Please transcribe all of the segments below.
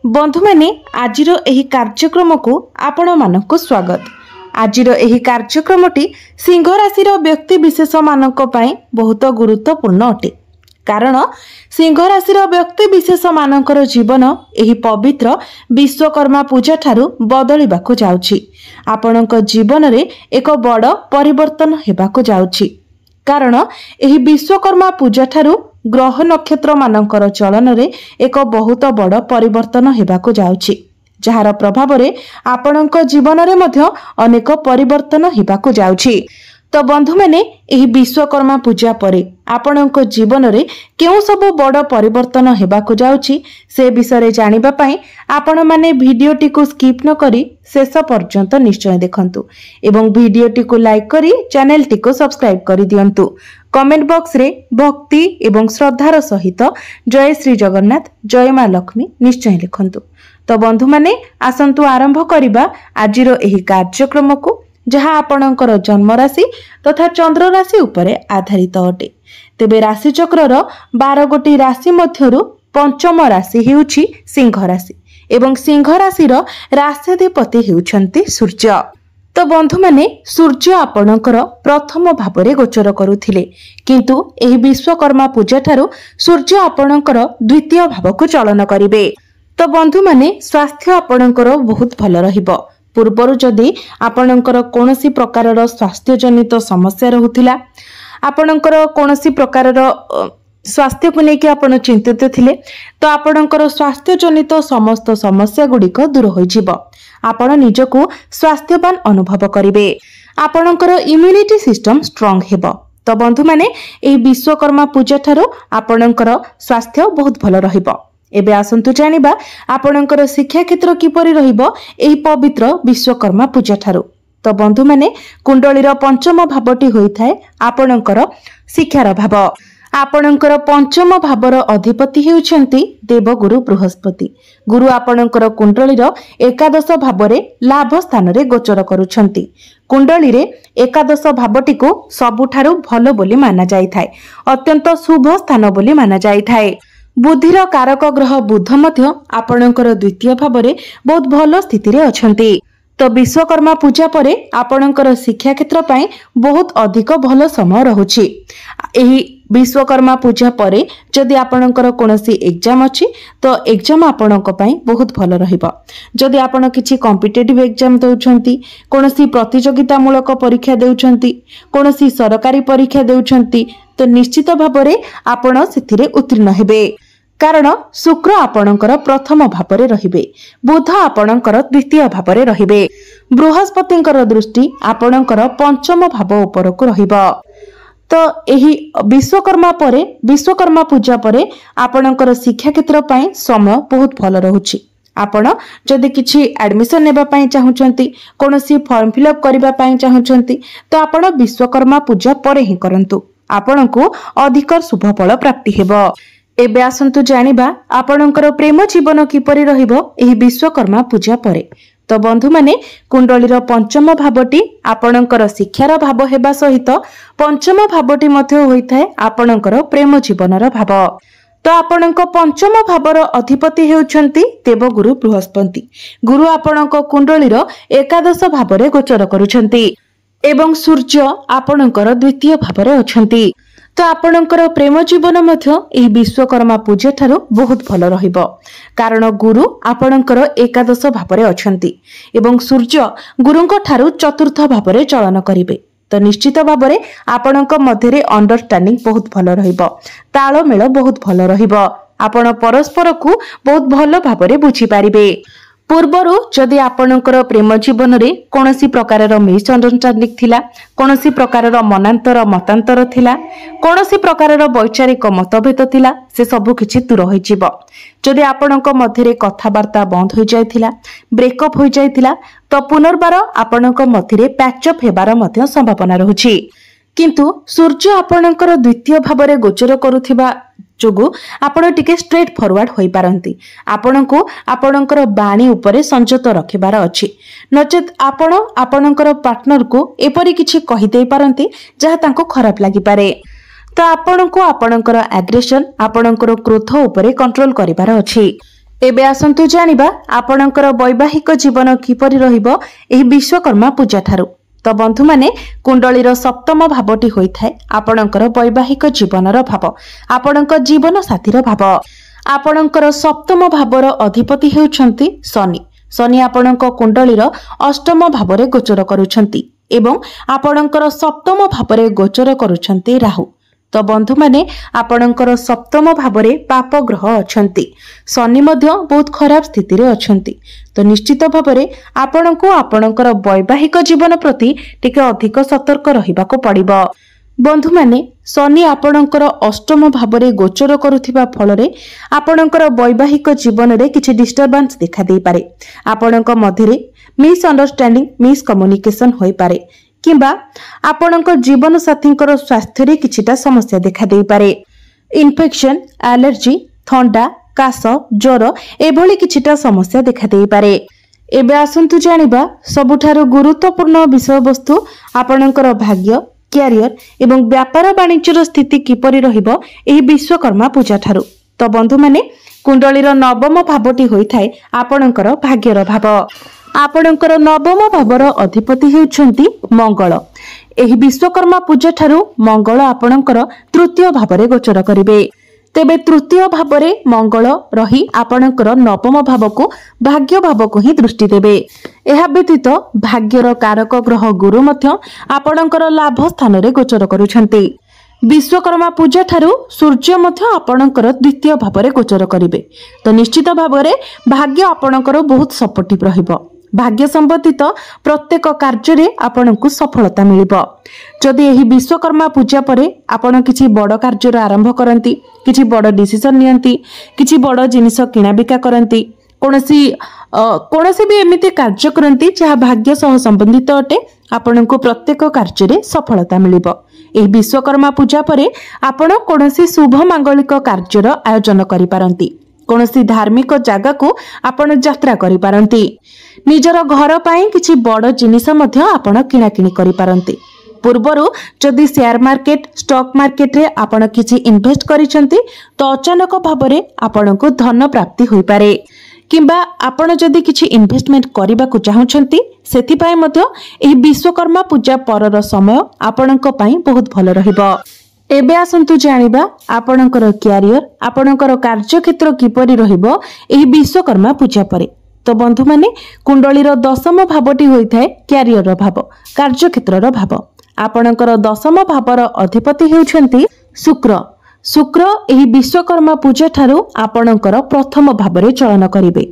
बंधु मैंने आजिर एही कार्यक्रम को आपण मानक स्वागत। आजिर एही कार्यक्रमटी सिंह राशि व्यक्ति विशेष मानक पई बहुत गुरुत्वपूर्ण अटे। कारण सिंह राशि व्यक्ति विशेष मानकर जीवन एही पवित्र विश्वकर्मा पूजा ठारू बदलिबाकु जाउछि। आपणक जीवन रे एक बड़ परिवर्तन हेबाकु जाउछि। कारण एही विश्वकर्मा पूजा ठारू ग्रह नक्षत्र मानकर चलन रे एक बहुत बड़ परिवर्तन हेबाकु जाउछि, जहार प्रभाव रे आपणक जीवन रे मध्य अनेक परिवर्तन हेबाकु जाउछि। तो बंधु मैंने एही विश्वकर्मा पूजा परे आपणक जीवन रे केउ सब बड़ परिवर्तन हेबाकु जाउछि से विषय जानिबा पई आपण माने वीडियोटी को स्किप न करी शेष पर्यंत निश्चय देखंतु एवं वीडियोटी को लाइक करी चैनल टी को सब्सक्राइब करी दियंतु। कमेंट बॉक्स रे भक्ति एवं श्रद्धार सहित जय श्री जगन्नाथ जय मां लक्ष्मी निश्चय लिखंतु। तो बंधु माने आसंतु आरंभ करिबा आजिर एही कार्यक्रम को, जहाँ आपणकर जन्म राशि तथा चंद्र राशि उपरे आधारित अटे। तेबे राशि चक्रर 12 गोटी राशि मध्यरु पंचम राशि हेउछि सिंह राशि एवं सिंह राशिर राष्ट्राधिपति हेउछन्ति सूर्य। तो बंधु माने सूर्य आपणकर प्रथम भावरे गोचर करुथिले, किंतु एही विश्वकर्मा पूजा ठारू सूर्य आपणकर द्वितीय भावको चलन करिवे। तो बंधु माने स्वास्थ्य आपणकर बहुत भल रहिबो। पूर्वरु जदि आपणकर कोनोसी प्रकारर स्वास्थ्य जनित समस्या रहुथिला, आपणकर कोनोसी प्रकारर स्वास्थ्य को लेकिन आपण चिंतित थिले, तो आपणकर स्वास्थ्य जनित समस्त समस्या गुड़िक दूर हो जिवो। आपण निजको स्वास्थ्यवान अनुभव करिवे। आपणकर इम्यूनिटी सिस्टम स्ट्रांग हेबो। तो बंधु माने एही विश्वकर्मा पूजा ठारू आपणकर स्वास्थ्य बहुत भल रहिबो। एबे आसंतु जानिबा आपणकर शिक्षा क्षेत्र किपरि रहिबो एही पवित्र विश्वकर्मा पूजा ठारू। तो बंधु माने कुंडलीर पंचम भावटी होइथाय आपणकर शिक्षार भाव। आपणकर पंचम भावर अधिपति हेउछन्ति देवगुरु बृहस्पति। गुरु आपणकर कुंडलीर एकादश भावरे लाभ स्थान रे गोचर करुछन्ति। कुंडली रे एकादश भावटी को सबुठारु भलो बोली माना जाइथाय, अत्यंत शुभ स्थान बोली माना जाइथाय। बुद्धिर कारक ग्रह बुध मध्य आपणकर द्वितीय भावरे बहुत भलो स्थिति रे अछन्ति। तो विश्वकर्मा पूजा परे आपणकर शिक्षा क्षेत्र पई बहुत अधिक भलो समय रहुछि। एही विश्वकर्मा पूजा परे जदि आपणकर कोनोसी एग्जाम अछि तो एग्जाम आपणक पई बहुत भलो रहिबो। जदि आपण किछि कॉम्पिटिटिव एग्जाम देउछन्ति, कोनोसी प्रतियोगिता मूलक परीक्षा देउछन्ति, कोनोसी सरकारी परीक्षा देउछन्ति, तो निश्चित भाबरे आपण सेथिरे उत्तीर्ण हेबे। कारण शुक्र आपणकर प्रथम भावरे रहिबे, बुध आपणकर द्वितीय भावरे रहिबे, बृहस्पतिंकर दृष्टि आपणकर पंचम भाव उपरकु रहिबो। तो एही विश्वकर्मा परे विश्वकर्मा पूजा परे आपणकर शिक्षा क्षेत्र पई समय बहुत भल रहुछि। आपण जदि किछि एडमिशन नेबा पई चाहुचंती, कोनोसी फॉर्म फिलअप करबा पई चाहुचंती, तो आपण विश्वकर्मा पूजा परे ही करंतु, आपणको अधिक शुभ फल प्राप्ति हेबो। एबे आसंतु जानिबा आपणकर प्रेम जीवन किपरि रहिबो एही विश्वकर्मा पूजा परे। तो बंधु माने कुंडलीर पंचम भावटी आपणकर शिक्षार भाव हेबा सहित पंचम भावटी मध्य होइथाय आपणकर प्रेम जीवनर भाव। तो आपणक पंचम भावर अधिपति हेउछन्ति देवगुरु बृहस्पति। गुरु आपणक कुंडलीर एकादश भावरे गोचर करुछन्ति एवं सूर्य आपणकर द्वितीय भावरे अछन्ति। तो आपणकर प्रेम जीवन मध्य एही विश्वकर्मा पूजा ठारू बहुत भल रहिबो। कारण गुरु आपणकर एकादश भावरे अछन्ति एवं सूर्य गुरुंक ठारू चतुर्थ भावरे चलन करिवे। तो निश्चित भावरे आपणक मध्यरे अंडरस्टैंडिंग बहुत भल रहिबो, ताळमेळ बहुत भल रहिबो। आपण परस्पर को बहुत भल भावरे बुझी पारिबे। पूर्वरु जदि आपणकर प्रेम जीवन रे कोनोसी प्रकारर मिसअंडरस्टैंडिंग थिला, कोनोसी प्रकारर मनांतर मतांतर थिला, कोनोसी प्रकारर वैचारिक मतभेद थिला, से सब किछि दूर होई जिवो। जदि आपणक मध्यरे कथावार्ता बंद होई जायथिला, ब्रेकअप होई जायथिला, तो पुनर्बार आपणक मध्यरे पैचअप हेबार मध्य संभावना रहुछि। किंतु सूर्य आपणकर द्वितीय भावरे गोचर करुथिबा जोगु आपण टिके स्ट्रेट फॉरवर्ड होई पारंती। आपणको आपणकर बाणी उपरे संजत रखिबार अछि, नचेत आपण आपणकर पार्टनर को एपरि किछि कहि देई पारंती जहा तांको खराब लागि पारे। तो आपणको आपणकर एग्रेशन आपणकर क्रोध उपरे कंट्रोल करिबार अछि। एबे आसंतु जानिबा आपणकर वैवाहिक जीवन किपरि रहिबो एही विश्वकर्मा पूजा ठारू। तो बंधु माने कुंडलीर सप्तम भावटी होइथाय आपणकर वैवाहिक जीवनर भाव, आपणकर जीवन साथीर भाव। आपणकर सप्तम भावर अधिपति हेउछंती शनि। शनि आपणक कुंडलीर अष्टम भावरे गोचर करूछंती एवं आपणकर सप्तम भावरे गोचर करूछंती राहु। तो बंधु माने आपणकर सप्तम भावरे पाप ग्रह अछंती। शनि मध्य बहुत खराब स्थिति रे अछंती। तो निश्चित भावरे आपणको आपणकर वैवाहिक जीवन प्रति टिके अधिक सतर्क रहिबाको पड़िबो। बंधु माने शनि आपणकर अष्टम भावरे गोचर करुथिबा फलरे आपणकर वैवाहिक जीवन रे किछि डिस्टर्बेंस देखा देई पारे। आपणक मध्यरे मिसअंडरस्टैंडिंग मिसकम्युनिकेशन होई पारे किंबा आपणक जीवन साथींकर स्वास्थ्य रे किछिटा समस्या देखा देई पारे। इन्फेक्शन, एलर्जी, थंडा, काश, ज्वर एभली किछिटा समस्या देखा देई पारे। एबे आसंतु जानिबा सबुठारो गुरुत्वपूर्ण विषय वस्तु आपणकर भाग्य, कैरियर एवं व्यापार वाणिज्यर स्थिति किपरि रहिबो एही विश्वकर्मा पूजा ठारू। तो बंधु माने कुंडलीर नवम भावटी होइथाय आपणकर भाग्यर भाव। आपणकर नवम भावर अधिपति हेउछंती मंगल। एही विश्वकर्मा पूजा ठारू मंगल आपणकर तृतीय भावरे गोचर करिवे। तेबे तृतीय भावरे मंगल रही आपणकर नवम भावको भाग्य भावको ही दृष्टि देबे। एहा व्यतीत भाग्यर कारक ग्रह गुरु मध्य आपणकर लाभ स्थान रे गोचर करूछंती। विश्वकर्मा पूजा ठारू सूर्य मध्य आपणकर द्वितीय भावरे गोचर करिवे। तो निश्चित भावरे भाग्य आपणकर बहुत सपोर्टिव रहिबो। भाग्य संबंधित प्रत्येक कार्य रे आपनकु सफलता मिलिबो। जदि एही विश्वकर्मा पूजा परे आपण किछि बड़ कार्य आरंभ करंती, किछि बड़ डिसिजन नियंती, किछि बड़ जिनिस किना बिका करंती, कोनोसी भी एमिति कार्य करंती जहा भाग्य सह संबंधित अटे, आपनकु प्रत्येक कार्य रे सफलता मिलिबो। एही विश्वकर्मा पूजा परे आपण कोनोसी शुभ मांगलिक कार्यर आयोजन करि पारंती, कोनोसी धार्मिक जागा को आपण यात्रा करि पारंती, निजर घर पाई किछि बड़ जिनिस मध्य आपण किना किनि करि पारंती। पूर्वरु जदि शेयर मार्केट, स्टॉक मार्केट रे आपण किछि इन्वेस्ट करिसंती तो अचानक भाबरे आपणको धन प्राप्ति होई पारे, किंबा आपण जदि किछि इन्वेस्टमेंट करिबा को चाहुछंती सेति पाई मध्य एही विश्वकर्मा पूजा परर समय आपणको पाई बहुत भलो रहिबो। एबे आसंतु जानिबा आपणकर कैरियर, आपणकर कार्यक्षेत्र किपरि रहिबो एही विश्वकर्मा पूजा परे। तो बंधु माने कुंडलीर दशम भावटी होइथाय कैरियर भाव, कार्यक्षेत्रर भाव। आपणकर दशम भावर अधिपति हेउछंती शुक्र। शुक्र एही विश्वकर्मा पूजा ठारू आपणकर प्रथम भावरे चलन करिवे।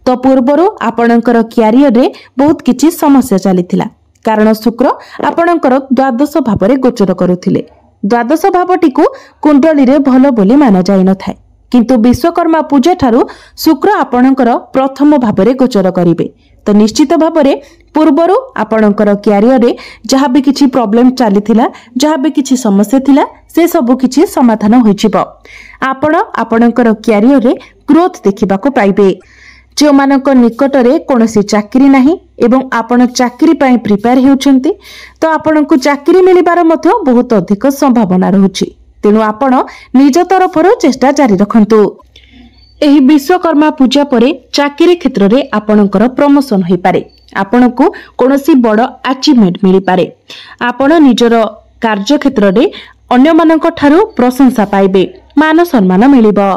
तो पूर्वरु आपणकर कैरियर रे बहुत किछि समस्या चलिथिला, कारण शुक्र आपणकर द्वादश भावरे गोचर करुथिले। द्वादश भावटी को कुंडली रे भलो बोली माना जाय न थाय, किंतु विश्वकर्मा पूजा ठारू शुक्र आपणकर प्रथम भावरे गोचर करिवे। तो निश्चित भावरे पूर्वरु आपणकर कैरियर रे जहा भी किछि प्रॉब्लम चलिथिला, जहा भी किछि समस्या थिला, से सब किछि समाधान होइछिबो। आपण आपणकर कैरियर रे ग्रोथ देखिबा को पाइबे। जो मानक निकट रे कोनोसी चाकरी नाही एवं आपण चाकरी पई प्रिपेयर हेउछंती तो आपणको चाकरी मिलिबार मध्य बहुत अधिक संभावना रहउछि। तेनु आपण निज तरफरो चेष्टा जारी रखंतु। एही विश्वकर्मा पूजा परे चाकरी क्षेत्र रे आपणकर प्रमोशन होई पारे, आपणको कोनोसी बड़ अचीवमेंट मिली पारे, आपण निजर कार्य क्षेत्र रे अन्य मानक ठारू प्रशंसा पाइबे, मान सम्मान मिलिबो।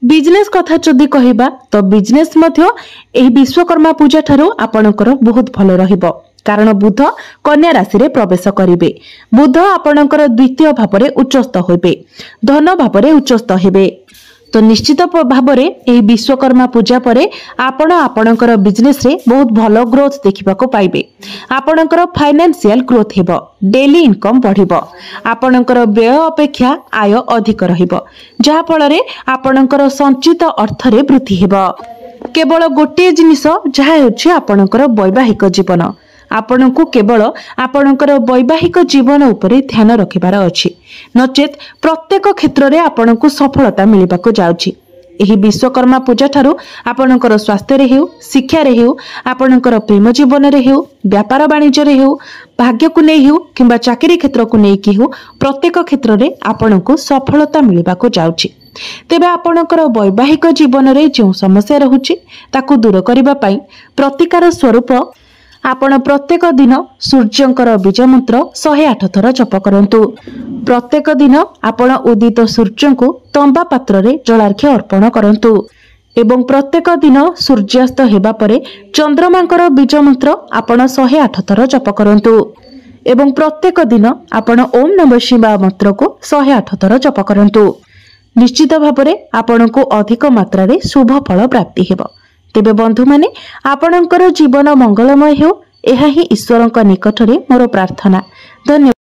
बिजनेस कथा जदि कहिबा तो बिजनेस मध्य एही विश्वकर्मा पूजा ठारू आपणकर बहुत भलो रहिबो, कारण बुध कन्या राशि रे प्रवेश करिवे। बुध आपणकर द्वितीय भावरे उच्चस्थ होइबे, धन भावरे उच्चस्थ हेबे। तो निश्चित भावरे एही विश्वकर्मा पूजा परे आपण आपणकर बिजनेस रे बहुत भलो ग्रोथ देखिबा को पाइबे। आपणकर फाइनेंशियल ग्रोथ हेबो, डेली इनकम बढ़िबो, आपणकर व्यय अपेक्षा आय अधिक रहिबो, जहा फल रे आपणकर संचित अर्थ रे वृद्धि हेबो। केवल गोटे जिनिस जहा होछि आपणकर वैवाहिक जीवन, आपणको केवल आपणकर वैवाहिक जीवन उपरे ध्यान रखिबार अछि, नचेत प्रत्येक क्षेत्र रे आपणको सफलता मिलिबाको जाउछि। एही विश्वकर्मा पूजा ठारू आपणकर स्वास्थ्य रे हेउ, शिक्षा रे हेउ, आपणकर प्रेम जीवन रे हेउ, व्यापार वाणिज्य रे हेउ, भाग्य को नै हेउ किंबा चाकरी क्षेत्र को नै कि हेउ, प्रत्येक क्षेत्र रे आपणको सफलता मिलिबाको जाउछि। तेबे आपणकर वैवाहिक जीवन में जो समस्या रहुछि ताकू दूर करबा पई प्रतिकार स्वरूप आपण प्रत्येक दिन सूर्यंकर बीज मंत्र 108 थर जप करंतु। प्रत्येक दिन आपण उदित सूर्य को तंबा पात्र रे जलार्घ्य अर्पण करंतु एवं प्रत्येक दिन सूर्यास्त हेबा परे चंद्रमांकर बीज मंत्र आपण 108 थर जप करंतु एवं प्रत्येक दिन आपण ओम नमः शिवाय मंत्र को 108 थर जप करंतु। निश्चित भावरे आपण को अधिक मात्रा रे शुभ फल प्राप्ति हेबो। तेबे बंधु माने आपणकर जीवन मंगलमय हो, एहा ही ईश्वरक निकटरे मोर प्रार्थना। धन्यवाद।